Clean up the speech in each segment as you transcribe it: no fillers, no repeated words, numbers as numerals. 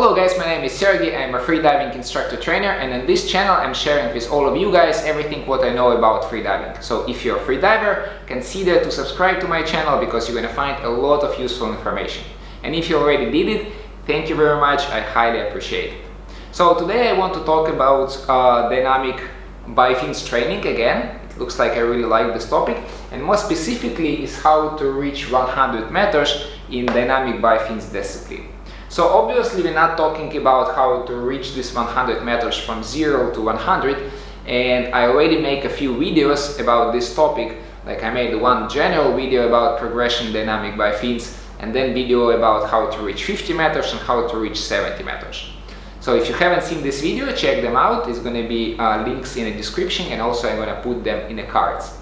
Hello guys, my name is Sergey. I'm a freediving instructor trainer, and in this channel I'm sharing with all of you guys everything what I know about freediving. So if you're a freediver, consider to subscribe to my channel because you're gonna find a lot of useful information. And if you already did it, thank you very much, I highly appreciate it. So today I want to talk about dynamic bifins training again. It looks like I really like this topic, and more specifically is how to reach 100 meters in dynamic bifins discipline. So obviously we're not talking about how to reach this 100 meters from 0 to 100, and I already make a few videos about this topic. Like I made one general video about progression dynamic bifins, and then video about how to reach 50 meters and how to reach 70 meters. So if you haven't seen this video, check them out. It's going to be links in the description, and also I'm going to put them in the cards.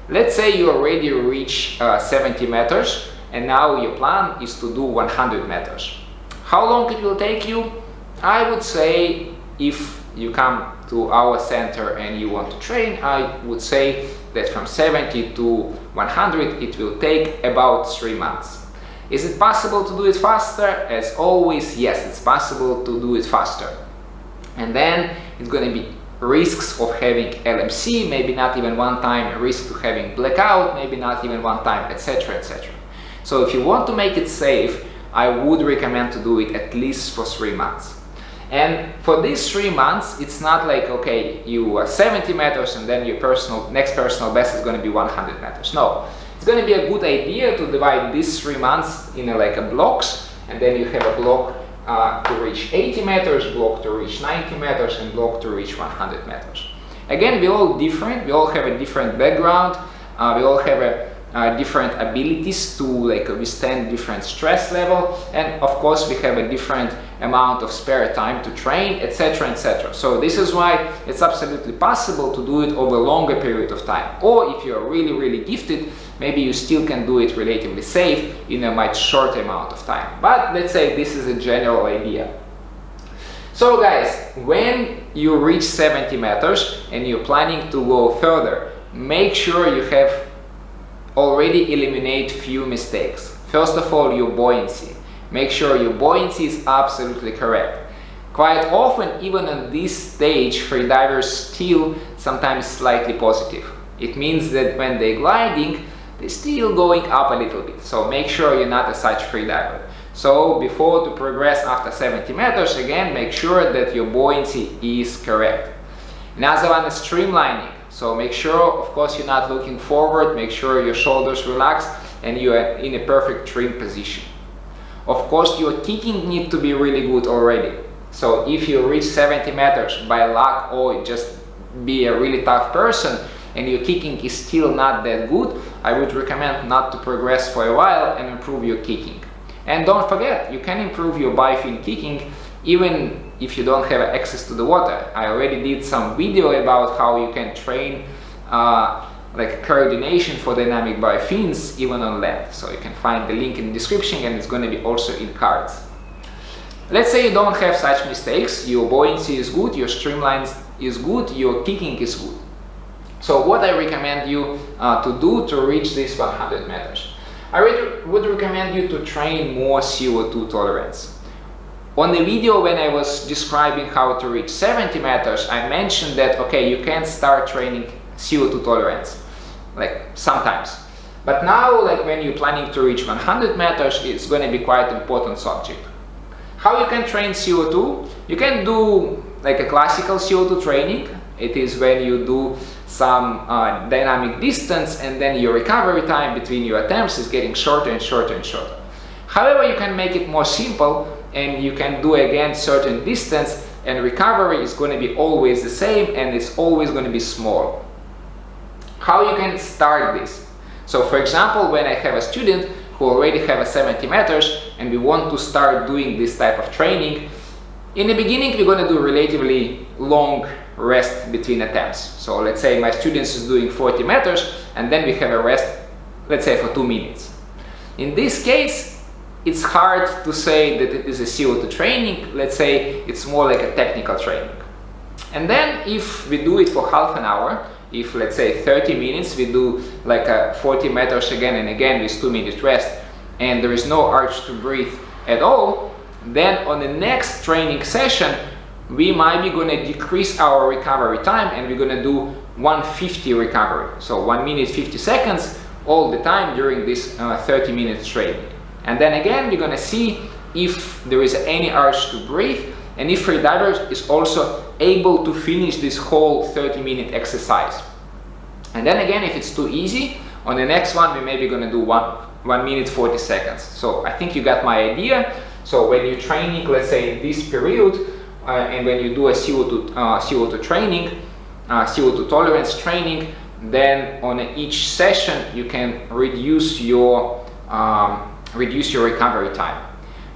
Let's say you already reach 70 meters and now your plan is to do 100 meters. How long it will take you? I would say if you come to our center and you want to train, I would say that from 70 to 100 it will take about 3 months. Is it possible to do it faster? As always, yes, it's possible to do it faster. And then it's going to be risks of having LMC, maybe not even one time, risk to having blackout, maybe not even one time, etc, etc. So if you want to make it safe, I would recommend to do it at least for 3 months. And for these 3 months, it's not like, okay, you are 70 meters and then your next personal best is going to be 100 meters. No, it's going to be a good idea to divide these 3 months in like a blocks, and then you have a block to reach 80 meters, block to reach 90 meters, and block to reach 100 meters. Again, we're all different, we all have a different background, we all have different abilities to withstand different stress level, and of course we have a different amount of spare time to train, etc, etc. So this is why it's absolutely possible to do it over a longer period of time. Or if you're really gifted, maybe you still can do it relatively safe in a much shorter amount of time. But let's say this is a general idea. So guys, when you reach 70 meters and you're planning to go further, make sure you have already eliminate few mistakes. First of all, your buoyancy. Make sure your buoyancy is absolutely correct. Quite often, even on this stage, freedivers still sometimes slightly positive. It means that when they're gliding, they're still going up a little bit. So make sure you're not a such freediver. So before to progress after 70 meters, again, make sure that your buoyancy is correct. Another one is streamlining. So make sure, of course, you're not looking forward, make sure your shoulders relax and you are in a perfect trim position. Of course, your kicking needs to be really good already. So if you reach 70 meters by luck or just be a really tough person and your kicking is still not that good, I would recommend not to progress for a while and improve your kicking. And don't forget, you can improve your bifin kicking even if you don't have access to the water. I already did some video about how you can train coordination for dynamic bifins even on land. So you can find the link in the description, and it's going to be also in cards. Let's say you don't have such mistakes, your buoyancy is good, your streamline is good, your kicking is good. So what I recommend you to do to reach this 100 meters? I would recommend you to train more CO2 tolerance. On the video when I was describing how to reach 70 meters, I mentioned that, okay, you can start training CO2 tolerance, sometimes. But now, when you're planning to reach 100 meters, it's going to be quite an important subject. How you can train CO2? You can do a classical CO2 training. It is when you do some dynamic distance, and then your recovery time between your attempts is getting shorter and shorter and shorter. However, you can make it more simple, and you can do again certain distance, and recovery is going to be always the same, and it's always going to be small. How you can start this? So for example, when I have a student who already have a 70 meters and we want to start doing this type of training, in the beginning we're going to do relatively long rest between attempts. So let's say my student is doing 40 meters and then we have a rest, let's say for 2 minutes. In this case, it's hard to say that it is a CO2 training. Let's say it's more like a technical training. And then if we do it for half an hour, if let's say 30 minutes, we do 40 meters again and again with 2 minutes rest, and there is no urge to breathe at all, then on the next training session, we might be going to decrease our recovery time, and we're going to do 150 recovery. So 1 minute 50 seconds all the time during this 30 minutes training. And then again, we're going to see if there is any urge to breathe, and if freediver is also able to finish this whole 30-minute exercise. And then again, if it's too easy, on the next one, we may be going to do 1 minute 40 seconds. So I think you got my idea. So when you're training, let's say in this period, and when you do a CO2 training, CO2 tolerance training, then on each session you can reduce your recovery time.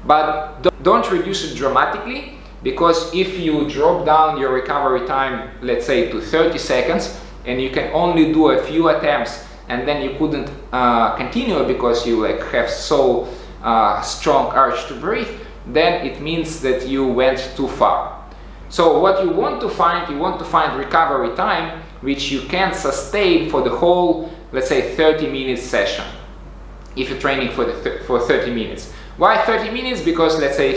But don't reduce it dramatically, because if you drop down your recovery time, let's say to 30 seconds, and you can only do a few attempts, and then you couldn't continue because you like have so strong urge to breathe, then it means that you went too far. So what you want to find recovery time which you can sustain for the whole, let's say, 30 minutes session, if you're training for 30 minutes. Why 30 minutes? Because let's say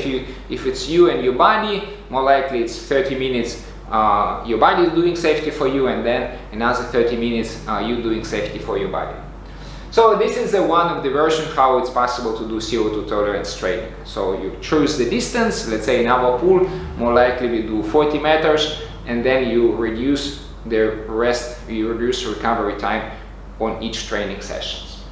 if it's you and your body, more likely it's 30 minutes your body is doing safety for you, and then another 30 minutes you doing safety for your body. So this is one of the versions how it's possible to do CO2 tolerance training. So you choose the distance, let's say in our pool, more likely we do 40 meters, and then you reduce the rest, you reduce recovery time on each training sessions.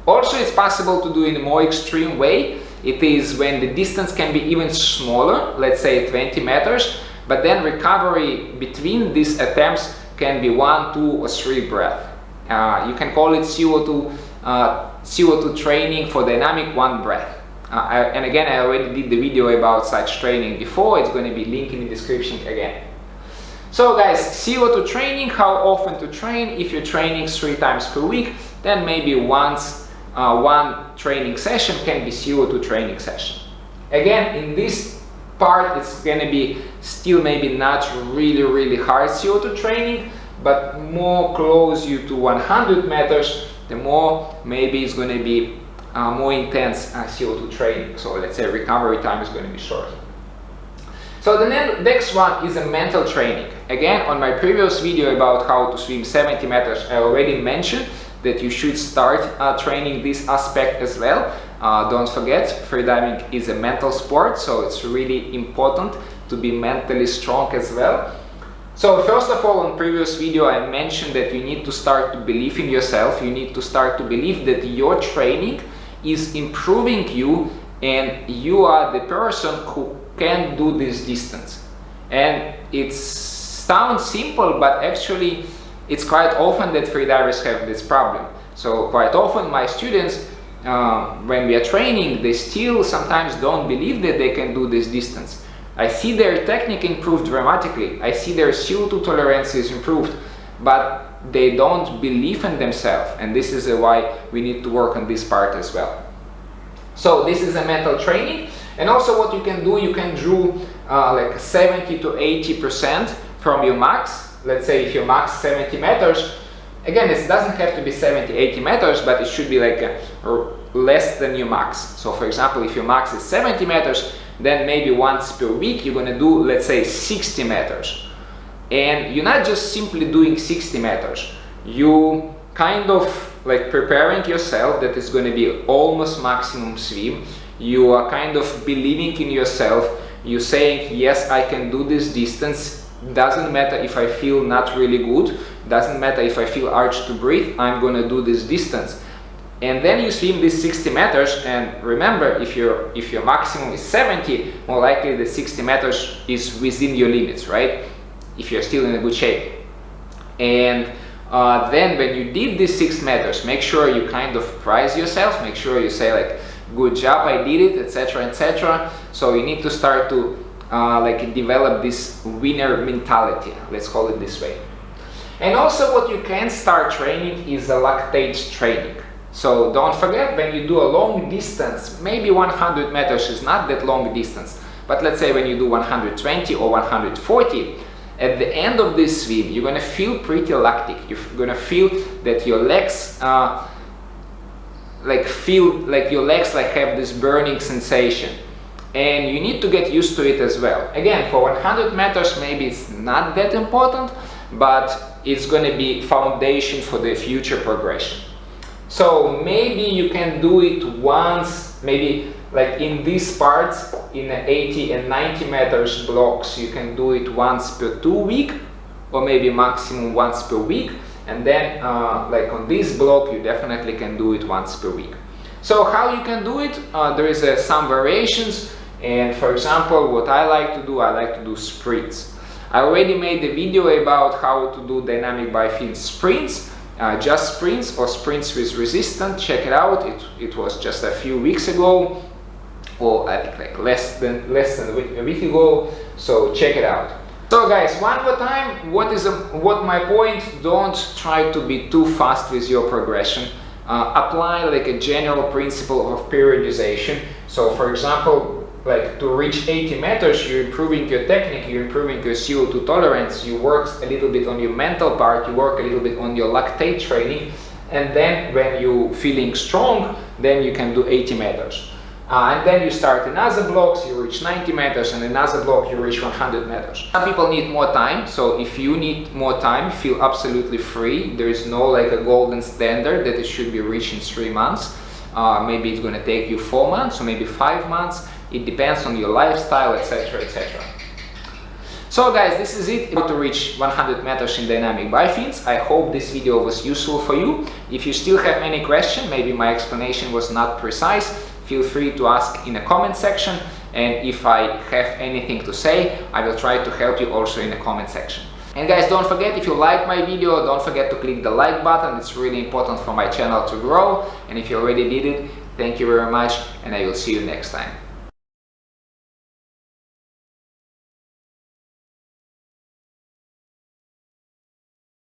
Also, it's possible to do in a more extreme way. It is when the distance can be even smaller, let's say 20 meters, but then recovery between these attempts can be 1, 2, or 3 breaths. You can call it CO2 training for dynamic 1 breath. And again, I already did the video about such training before. It's going to be linked in the description again. So guys, CO2 training, how often to train? If you're training 3 times per week, then maybe once one training session can be CO2 training session. Again, in this part, it's going to be still maybe not really hard CO2 training, but more close you to 100 meters, the more maybe it's going to be more intense CO2 training. So let's say recovery time is going to be shorter. So the next one is a mental training. Again, on my previous video about how to swim 70 meters, I already mentioned that you should start training this aspect as well. Don't forget, freediving is a mental sport, so it's really important to be mentally strong as well. So first of all, on previous video I mentioned that you need to start to believe in yourself. You need to start to believe that your training is improving you, and you are the person who can do this distance. And it sounds simple, but actually it's quite often that freedivers have this problem. So quite often my students, when we are training, they still sometimes don't believe that they can do this distance. I see their technique improved dramatically, I see their CO2 tolerance is improved, but they don't believe in themselves, and this is why we need to work on this part as well. So this is a mental training. And also what you can do, you can do like 70 to 80% from your max. Let's say if your max 70 meters, again, it doesn't have to be 70, 80 meters, but it should be like less than your max. So for example, if your max is 70 meters, then maybe once per week you're gonna do, let's say, 60 meters. And you're not just simply doing 60 meters. You kind of like preparing yourself that it's going to be almost maximum swim. You are kind of believing in yourself. You're saying, yes, I can do this distance. Doesn't matter if I feel not really good. Doesn't matter if I feel urge to breathe. I'm going to do this distance. And then you swim this 60 meters, and remember, if your maximum is 70, more likely the 60 meters is within your limits, right? If you're still in a good shape. And then when you did these 6 meters, make sure you kind of prize yourself, make sure you say like, good job, I did it, etc, etc. So you need to start to like develop this winner mentality, let's call it this way. And also what you can start training is a lactate training. So don't forget, when you do a long distance, maybe 100 meters is not that long distance, but let's say when you do 120 or 140, at the end of this swim, you're going to feel pretty lactic. You're going to feel that your legs have this burning sensation. and you need to get used to it as well. Again, for 100 meters maybe it's not that important, but it's going to be foundation for the future progression. So maybe you can do it once, maybe like in these parts, in the 80 and 90 meters blocks, you can do it once per 2 weeks, or maybe maximum once per week. And then like on this block, you definitely can do it once per week. So how you can do it? There is some variations. And for example, what I like to do sprints. I already made a video about how to do dynamic by fin sprints. Just sprints or sprints with resistance. Check it out. It was just a few weeks ago, or I think like less than a week ago. So check it out. So guys, one more time, what my point? Don't try to be too fast with your progression. Apply like a general principle of periodization. So for example, like to reach 80 meters, you're improving your technique, you're improving your CO2 tolerance, you work a little bit on your mental part, you work a little bit on your lactate training, and then when you're feeling strong, then you can do 80 meters. And then you start another blocks, you reach 90 meters, and another block you reach 100 meters. Some people need more time, so if you need more time, feel absolutely free. There is no like a golden standard that it should be reached in 3 months. Maybe it's going to take you 4 months or maybe 5 months. It depends on your lifestyle, etc, etc. So guys, this is it, how to reach 100 meters in dynamic by fins. I hope this video was useful for you. If you still have any question, maybe my explanation was not precise, feel free to ask in the comment section, and if I have anything to say, I will try to help you also in the comment section. And guys, don't forget, if you like my video, don't forget to click the like button. It's really important for my channel to grow. And if you already did it, thank you very much, and I will see you next time.